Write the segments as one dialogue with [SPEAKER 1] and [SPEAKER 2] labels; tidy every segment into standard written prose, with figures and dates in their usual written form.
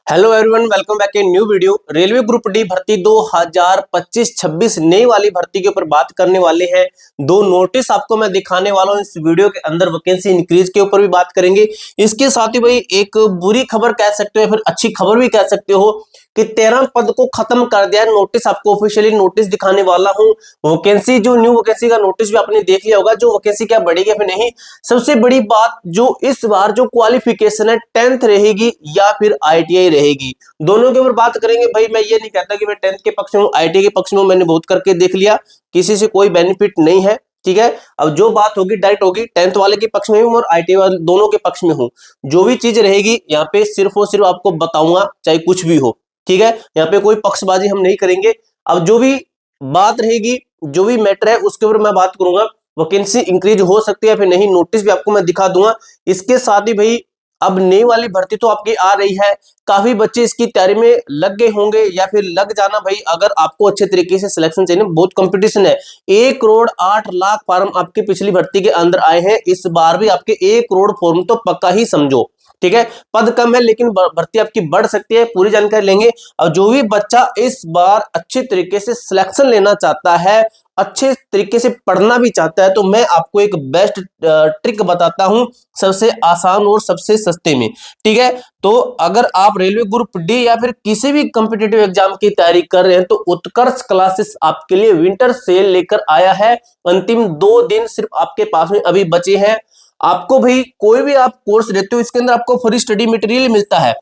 [SPEAKER 1] Hello everyone, welcome back a new video. Railway group D भर्ती 2025-26 नई वाली भर्ती के ऊपर बात करने वाले हैं। दो नोटिस आपको मैं दिखाने वाला हूं इस वीडियो के अंदर। वैकेंसी इंक्रीज के ऊपर भी बात करेंगे। इसके साथ ही भाई एक बुरी खबर कह सकते हो या फिर अच्छी खबर भी कह सकते हो कि 13 पद को खत्म कर दिया है। नोटिस आपको ऑफिशियली नोटिस दिखाने वाला हूं। वैकेंसी जो न्यू वैकेंसी का नोटिस भी आपने देख लिया होगा, जो वैकेंसी क्या बढ़ेगी फिर नहीं। सबसे बड़ी बात जो इस बार जो क्वालिफिकेशन है 10th रहेगी या फिर आईटीआई रहेगी, दोनों के ऊपर बात करेंगे। भाई मैं ये नहीं कहता कि मैं 10th के पक्ष में हूं, आईटीआई के पक्ष में हूं। मैंने बहुत करके देख लिया, किसी से कोई बेनिफिट नहीं है। ठीक है, अब जो बात होगी डायरेक्ट होगी। 10th वाले के पक्ष में हूं और आईटीआई वाले दोनों के पक्ष में हूं। जो भी चीज रहेगी यहाँ पे सिर्फ और सिर्फ आपको बताऊंगा, चाहे कुछ भी हो। ठीक है, यहाँ पे कोई पक्षबाजी हम नहीं करेंगे। अब जो भी बात रहेगी, जो भी मैटर है उसके ऊपर मैं बात करूंगा। वैकेंसी इंक्रीज हो सकती है फिर नहीं, नोटिस भी आपको मैं दिखा दूंगा। इसके साथ ही भाई अब नई वाली भर्ती तो आपकी आ रही है, काफी बच्चे इसकी तैयारी में लग गए होंगे या फिर लग जाना भाई। अगर आपको अच्छे तरीके से सिलेक्शन चाहिए, बहुत कंपटीशन है। 1,08,00,000 फॉर्म आपकी पिछली भर्ती के अंदर आए हैं, इस बार भी आपके 1 करोड़ फॉर्म तो पक्का ही समझो। ठीक है, पद कम है लेकिन भर्ती आपकी बढ़ सकती है, पूरी जानकारी लेंगे। और जो भी बच्चा इस बार अच्छे तरीके से सिलेक्शन लेना चाहता है, अच्छे तरीके से पढ़ना भी चाहता है, तो मैं आपको एक बेस्ट ट्रिक बताता हूं, सबसे आसान और सबसे सस्ते में। ठीक है, तो अगर आप रेलवे ग्रुप डी या फिर किसी भी कॉम्पिटिटिव एग्जाम की तैयारी कर रहे हैं तो उत्कर्ष क्लासेस आपके लिए विंटर सेल लेकर आया है। अंतिम 2 दिन सिर्फ आपके पास में अभी बचे हैं। आपको भाई कोई भी आप कोर्स लेते हो, इसके अंदर आपको फ्री स्टडी मटेरियल मिलता है।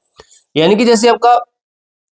[SPEAKER 1] यानी कि जैसे आपका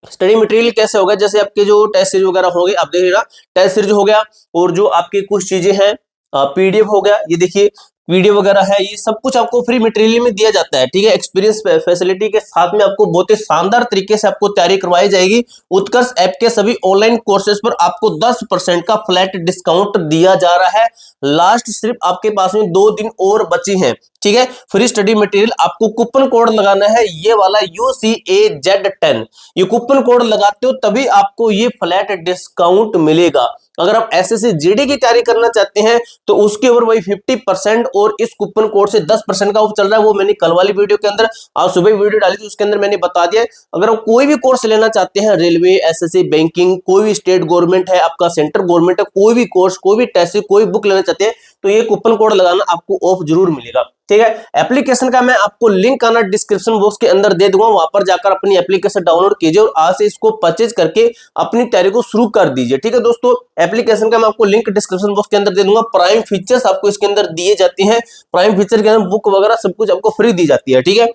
[SPEAKER 1] स्टडी मटेरियल कैसे होगा, जैसे आपके जो टेस्ट सीरीज वगैरह होंगे, आप देखिएगा टेस्ट सीरीज हो गया, और जो आपकी कुछ चीजें हैं पीडीएफ हो गया, ये देखिए पीडीएफ वगैरह है, ये सब कुछ आपको फ्री मटेरियल में दिया जाता है। ठीक है, एक्सपीरियंस फैसिलिटी के साथ में आपको बहुत ही शानदार तरीके से आपको तैयारी करवाई जाएगी। उत्कर्ष ऐप के सभी ऑनलाइन कोर्सेज पर आपको 10% का फ्लैट डिस्काउंट दिया जा रहा है। लास्ट सिर्फ आपके पास में 2 दिन और बची हैं। ठीक है, फ्री स्टडी मटेरियल आपको कूपन कोड लगाना है, ये वाला UCAZ10। ये कूपन कोड लगाते हो तभी आपको ये फ्लैट डिस्काउंट मिलेगा। अगर आप एसएससी जीडी की तैयारी करना चाहते हैं तो उसके ऊपर वही 50% और इस कूपन कोड से 10% का ऑफ चल रहा है। वो मैंने कल वाली वीडियो के अंदर, आज सुबह वीडियो डाली थी, उसके अंदर मैंने बता दिया। अगर आप कोई भी कोर्स लेना चाहते हैं, रेलवे, एसएससी, बैंकिंग, कोई भी स्टेट गवर्नमेंट है, आपका सेंट्रल गवर्नमेंट है, कोई भी कोर्स, कोई भी टेस्ट, कोई बुक लेना चाहते हैं तो ये कूपन कोड लगाना, आपको ऑफ जरूर मिलेगा। ठीक है, एप्लीकेशन का मैं आपको लिंक आना डिस्क्रिप्शन बॉक्स के अंदर दे दूंगा, वहां पर जाकर अपनी एप्लीकेशन डाउनलोड कीजिए और आज से इसको परचेज करके अपनी तैयारी को शुरू कर दीजिए। ठीक है दोस्तों, एप्लीकेशन का मैं आपको लिंक डिस्क्रिप्शन बॉक्स के अंदर दे दूंगा। प्राइम फीचर्स आपको इसके अंदर दिए जाते हैं, प्राइम फीचर के अंदर बुक वगैरह सब कुछ आपको फ्री दी जाती है। ठीक है,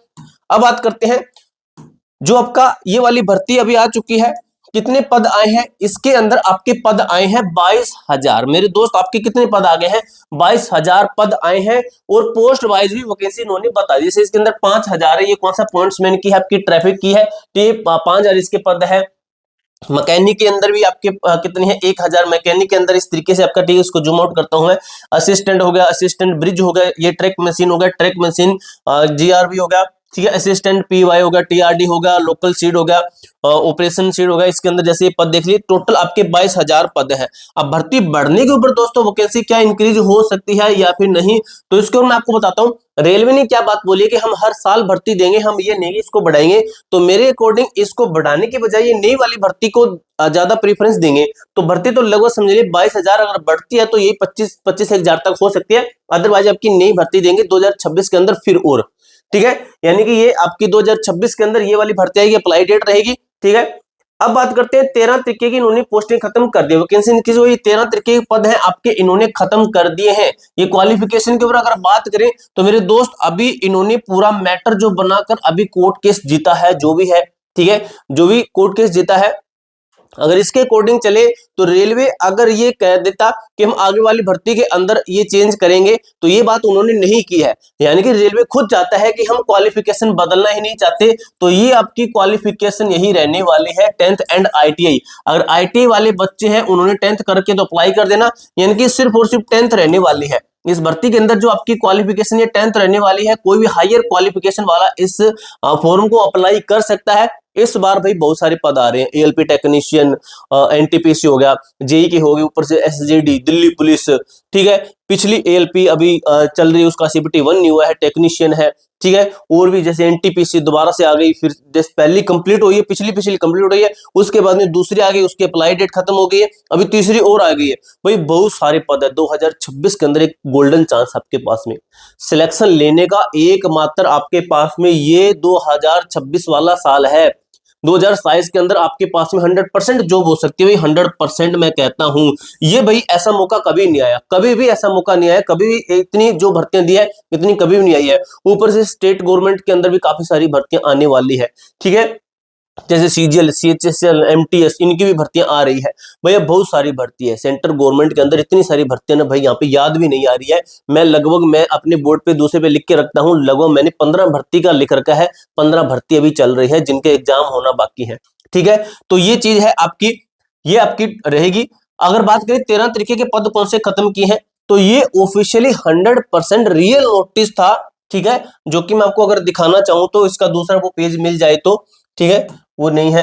[SPEAKER 1] अब बात करते हैं जो आपका ये वाली भर्ती अभी आ चुकी है, कितने पद आए हैं। इसके अंदर आपके पद आए हैं 22,000। मेरे दोस्त आपके कितने पद आ गए हैं, 22,000 पद आए हैं। और पोस्ट वाइज भी वैकेंसी इन्होंने बता दी। जैसे इसके अंदर 5,000 है, ये कौन सा पॉइंट्समैन की है, आपकी ट्रैफिक की है, तो ये 5,000 इसके पद है। मैकेनिक के अंदर भी आपके कितने हैं, 1,000 मैकेनिक के अंदर इस तरीके से आपका। ठीक है, इसको जूम आउट करता हूं मैं। असिस्टेंट हो गया, असिस्टेंट ब्रिज हो गया, ये ट्रैक मशीन हो गया, ट्रैक मशीन जीआरबी हो गया। ठीक है, असिस्टेंट पीवाई हो गया, टीआरडी हो गया, लोकल सीड हो गया, ऑपरेशन सीड हो गया। इसके अंदर जैसे ये पद देख लीजिए, टोटल आपके 22,000 पद है। अब भर्ती बढ़ने के ऊपर दोस्तों वैकेंसी क्या इंक्रीज हो सकती है या फिर नहीं, तो इसके ऊपर मैं आपको बताता हूँ। रेलवे ने क्या बात बोली है कि हम हर साल भर्ती देंगे, हम ये नहीं इसको बढ़ाएंगे। तो मेरे अकॉर्डिंग इसको बढ़ाने की बजाय ये नई वाली भर्ती को ज्यादा प्रीफरेंस देंगे। तो भर्ती तो लगभग समझिए 22,000 अगर बढ़ती है तो ये 25,000 तक हो सकती है। अदरवाइज आपकी नई भर्ती देंगे 2026 के अंदर फिर और। ठीक है, यानी कि ये आपकी 2026 के अंदर ये वाली भर्ती आएगी, अप्लाई डेट रहेगी। ठीक है, अब बात करते हैं 13 तरीके की इन्होंने पोस्टें खत्म कर दी, वैकेंसी इंक्रीज हुई। 13 तरीके के पद हैं आपके, इन्होंने खत्म कर दिए हैं। ये क्वालिफिकेशन के ऊपर अगर बात करें तो मेरे दोस्त अभी इन्होंने पूरा मैटर जो बनाकर अभी कोर्ट केस जीता है, जो भी है। ठीक है, जो भी कोर्ट केस जीता है, अगर इसके अकॉर्डिंग चले तो रेलवे अगर ये कह देता कि हम आगे वाली भर्ती के अंदर ये चेंज करेंगे, तो ये बात उन्होंने नहीं की है। यानी कि रेलवे खुद चाहता है कि हम क्वालिफिकेशन बदलना ही नहीं चाहते। तो ये आपकी क्वालिफिकेशन यही रहने वाली है, 10th एंड आईटीआई। अगर आईटीआई वाले बच्चे हैं, उन्होंने 10th करके तो अप्लाई कर देना, यानी कि सिर्फ और सिर्फ 10th रहने वाली है इस भर्ती के अंदर। जो आपकी क्वालिफिकेशन ये 10th रहने वाली है, कोई भी हायर क्वालिफिकेशन वाला इस फॉर्म को अप्लाई कर सकता है। इस बार भाई बहुत सारे पद आ रहे हैं, एएलपी टेक्नीशियन, एनटीपीसी हो गया, जेई के हो गए, ऊपर से एसजीडी, दिल्ली पुलिस, ठीक है। पिछली एएलपी अभी चल रही है, उसका सीपीटी 1 नहीं हुआ है, टेक्नीशियन है, ठीक है। और भी जैसे एनटीपीसी दोबारा से आ गई, फिर जैसे पहली कंप्लीट हुई है, पिछली कंप्लीट हो रही है, उसके बाद में दूसरी आ गई, उसकी अप्लाई डेट खत्म हो गई है, अभी तीसरी और आ गई है। भाई बहुत सारे पद है, 2026 के अंदर एक गोल्डन चांस आपके पास में सिलेक्शन लेने का, एकमात्र आपके पास में ये 2026 वाला साल है। 2027 के अंदर आपके पास में 100% जॉब हो सकती है भाई, 100% मैं कहता हूं। ये भाई ऐसा मौका कभी नहीं आया, कभी भी ऐसा मौका नहीं आया, कभी भी इतनी जो भर्तियां दी है इतनी कभी भी नहीं आई है। ऊपर से स्टेट गवर्नमेंट के अंदर भी काफी सारी भर्तियां आने वाली है, ठीक है। जैसे सीजीएल, सीएचएसएल, एमटीएस, इनकी भी भर्तियां आ रही है। भैया बहुत सारी भर्ती है सेंट्रल गवर्नमेंट के अंदर, इतनी सारी भर्तियां ना भाई यहाँ पे याद भी नहीं आ रही है। मैं अपने बोर्ड पे दूसरे पे लिख के रखता हूँ, लगभग मैंने 15 भर्ती का लिख रखा है, 15 भर्ती अभी चल रही है जिनके एग्जाम होना बाकी है, ठीक है। तो ये चीज है आपकी, ये आपकी रहेगी। अगर बात करें 13 तरीके के पद कौन से खत्म किए हैं, तो ये ऑफिशियली 100% रियल नोटिस था, ठीक है। जो कि मैं आपको अगर दिखाना चाहूं तो इसका दूसरा वो पेज मिल जाए तो, ठीक है। वो नहीं है,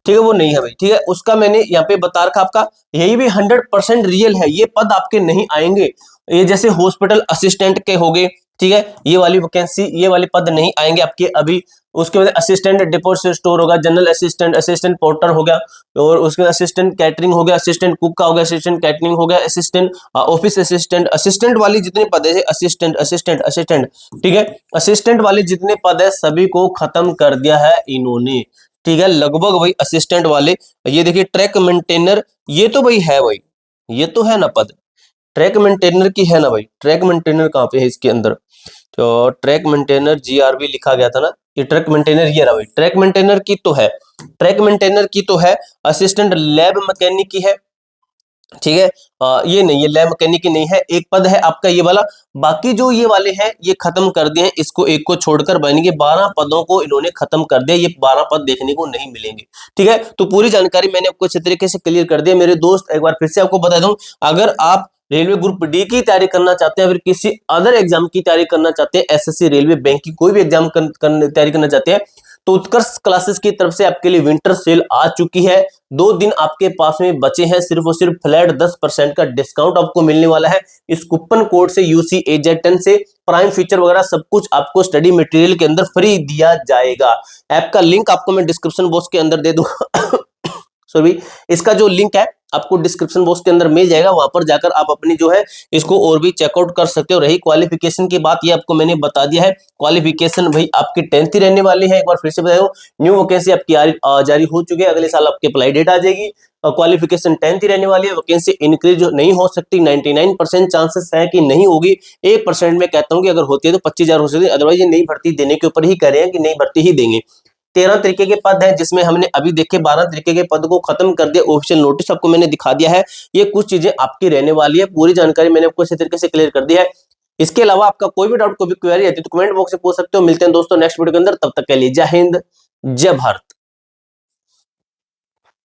[SPEAKER 1] ठीक है, वो नहीं है भाई, ठीक है। उसका मैंने यहाँ पे बता रखा आपका, यही भी 100% रियल है, ये पद आपके नहीं आएंगे। ये जैसे हॉस्पिटल असिस्टेंट के हो गए, ठीक है, ये वाली वैकेंसी, ये वाले पद नहीं आएंगे आपके अभी। उसके बाद असिस्टेंट डिपोजिट स्टोर होगा, जनरल असिस्टेंट, असिस्टेंट पोर्टर हो गया, और उसके बाद असिस्टेंट कैटरिंग हो गया, असिस्टेंट कुक का हो गया, असिस्टेंट कैटरिंग हो गया, असिस्टेंट ऑफिस असिस्टेंट, असिस्टेंट वाली जितने पद है, असिस्टेंट असिस्टेंट असिस्टेंट, ठीक है। असिस्टेंट वाले जितने पद है सभी को खत्म कर दिया है इन्होंने, ठीक है, लगभग भाई असिस्टेंट वाले। ये देखिए ट्रैक मेंटेनर, ये तो भाई है भाई, ये तो है ना पद, ट्रैक मेंटेनर की है ना भाई, ट्रैक मेंटेनर कहाँ पे है इसके अंदर, तो ट्रैक मेंटेनर जीआरबी लिखा गया था ना, ये ट्रैक मेंटेनर ये रहा भाई, ट्रैक मेंटेनर की तो है, ट्रैक मेंटेनर की तो है। असिस्टेंट लैब मैकेनिक की है, ठीक है। ये नहीं, ये लैब मैकेनिक की नहीं है, एक पद है आपका ये वाला। बाकी जो ये वाले हैं ये खत्म कर दिए हैं, इसको एक को छोड़कर बन के 12 पदों को इन्होंने खत्म कर दिया, ये 12 पद देखने को नहीं मिलेंगे, ठीक है। तो पूरी जानकारी मैंने आपको अच्छे तरीके से क्लियर कर दिया मेरे दोस्त। एक बार फिर से आपको बता दूं, अगर आप रेलवे ग्रुप डी की तैयारी करना चाहते हैं, फिर किसी अदर एग्जाम की तैयारी करना चाहते हैं, एसएससी, रेलवे, बैंक की कोई भी एग्जाम तैयारी करना चाहते हैं, तो उत्कर्ष क्लासेस की तरफ से आपके लिए विंटर सेल आ चुकी है। 2 दिन आपके पास में बचे हैं, सिर्फ और सिर्फ फ्लैट 10% का डिस्काउंट आपको मिलने वाला है। इस कूपन कोड से UCAZ10 से प्राइम फीचर वगैरह सब कुछ आपको स्टडी मटेरियल के अंदर फ्री दिया जाएगा। ऐप का लिंक आपको मैं डिस्क्रिप्शन बॉक्स के अंदर दे दूंगा सॉरी, इसका जो लिंक है आपको डिस्क्रिप्शन बॉक्स के अंदर मिल जाएगा, वहां पर जाकर आप अपनी जो है इसको और भी चेकआउट कर सकते हो। रही क्वालिफिकेशन की बात, ये आपको मैंने बता दिया है, क्वालिफिकेशन भाई आपकी 10th ही रहने वाली है। एक बार फिर से बता दूं, न्यू वैकेंसी आपकी जारी हो चुकी है, अगले साल आपकी अप्लाई डेट आ जाएगी। क्वालिफिकेशन 10th ही रहने वाली है। वैकेंसी इंक्रीज नहीं हो सकती, 99% चांसेस है कि नहीं होगी, 1% में कहता हूं कि अगर होती है तो 25,000 हो सकती है, अदरवाइज ये नई भर्ती देने के ऊपर ही कह रहे हैं कि नई भर्ती ही देंगे। 13 तरीके के पद है, जिसमें हमने अभी देखे 12 तरीके के पद को खत्म कर दिया, ऑफिशियल नोटिस आपको मैंने दिखा दिया है। ये कुछ चीजें आपकी रहने वाली है, पूरी जानकारी मैंने आपको इसी तरीके से क्लियर कर दी है। इसके अलावा आपका कोई भी डाउट, कोई भी क्वेरी है तो कमेंट बॉक्स में पूछ सकते हो। मिलते हैं दोस्तों नेक्स्ट वीडियो के अंदर, तब तक के लिए जय हिंद, जय भारत।